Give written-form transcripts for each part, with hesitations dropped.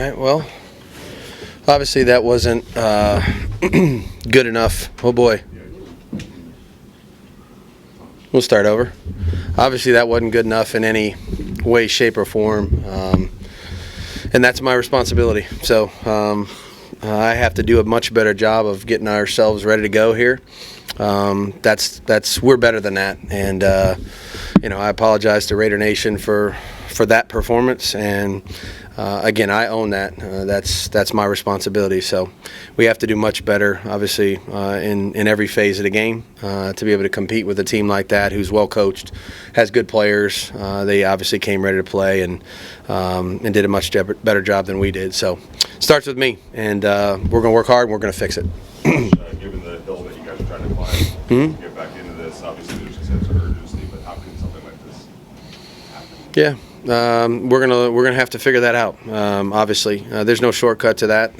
right, well, obviously that wasn't good enough. Oh, boy. We'll start over. Obviously that wasn't good enough in any way, shape, or form, and that's my responsibility. So I have to do a much better job of getting ourselves ready to go here. We're better than that, and I apologize to Raider Nation for that performance, and again, I own that. That's my responsibility. So we have to do much better, obviously, in every phase of the game to be able to compete with a team like that, who's well coached, has good players. They obviously came ready to play and did a much better job than we did. So it starts with me, and we're going to work hard and we're going to fix it. Given the hill that you guys are trying to climb, to get back into this, obviously there's a sense of urgency, but how can something like this happen? Yeah. We're gonna have to figure that out. Obviously, there's no shortcut to that.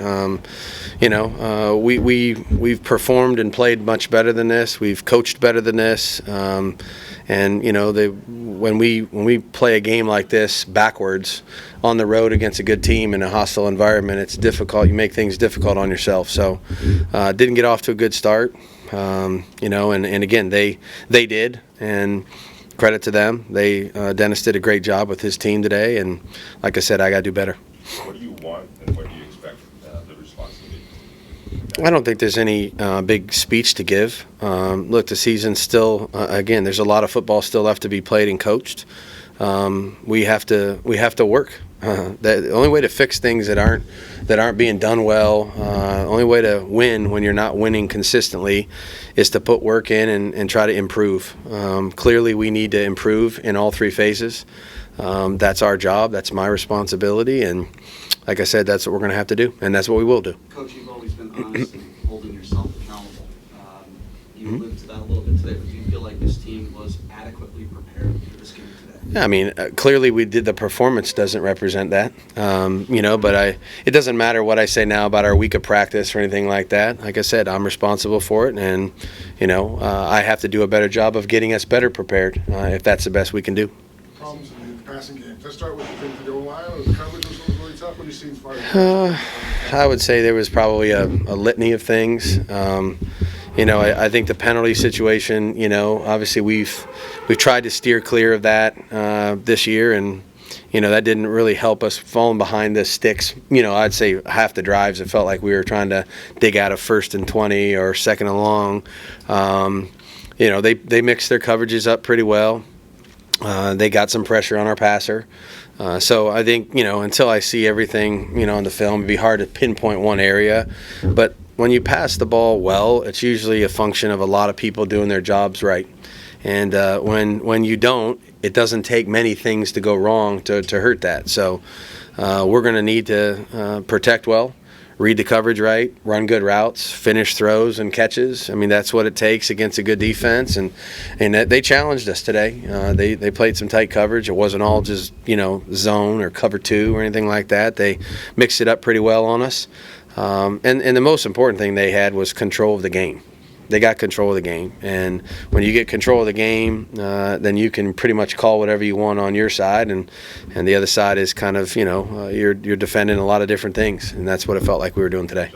We've performed and played much better than this. We've coached better than this. And when we play a game like this backwards on the road against a good team in a hostile environment, it's difficult. You make things difficult on yourself. So didn't get off to a good start. And again, they did, and credit to them. Dennis did a great job with his team today, and like I said, I got to do better. What do you want, and what do you expect the response to be? I don't think there's any big speech to give. Look, the season's still again. There's a lot of football still left to be played and coached. We have to work. The only way to fix things that aren't being done well, only way to win when you're not winning consistently, is to put work in and try to improve. Clearly, we need to improve in all three phases. That's our job. That's my responsibility, and like I said, that's what we're going to have to do, and that's what we will do. Coach, you've always been honest and holding yourself accountable. You alluded to that a little bit today, but do you feel like this team was adequately prepared for this game today? Yeah, I mean, clearly we did. The performance doesn't represent that, but it doesn't matter what I say now about our week of practice or anything like that. Like I said, I'm responsible for it, and, I have to do a better job of getting us better prepared if that's the best we can do. Problems in the passing game. Let's start with the goal line. The coverage was really tough. What do you see as far as I would say there was probably a litany of things. I think the penalty situation, obviously we've tried to steer clear of that this year, and that didn't really help us falling behind the sticks. I'd say half the drives it felt like we were trying to dig out of 1st and 20 or 2nd and long. They mixed their coverages up pretty well. They got some pressure on our passer. So I think, until I see everything, on the film, it'd be hard to pinpoint one area. But when you pass the ball well, it's usually a function of a lot of people doing their jobs right. And when you don't, it doesn't take many things to go wrong to hurt that. So we're going to need to protect well, read the coverage right, run good routes, finish throws and catches. I mean, that's what it takes against a good defense. And they challenged us today. They played some tight coverage. It wasn't all just, zone or cover 2 or anything like that. They mixed it up pretty well on us. And the most important thing they had was control of the game. They got control of the game, and when you get control of the game, then you can pretty much call whatever you want on your side, and the other side is kind of, you're defending a lot of different things, and that's what it felt like we were doing today.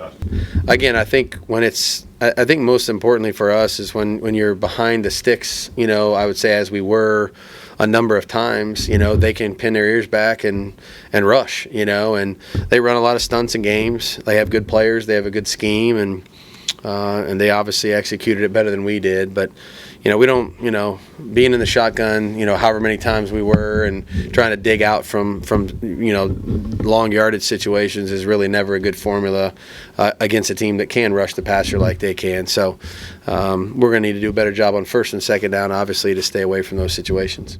Again, I think I think most importantly for us is when you're behind the sticks, I would say as we were a number of times, they can pin their ears back and rush, and they run a lot of stunts in games. They have good players, they have a good scheme, and they obviously executed it better than we did. But, we don't, being in the shotgun, however many times we were, and trying to dig out from long yardage situations is really never a good formula against a team that can rush the passer like they can. So we're going to need to do a better job on 1st and 2nd down, obviously, to stay away from those situations.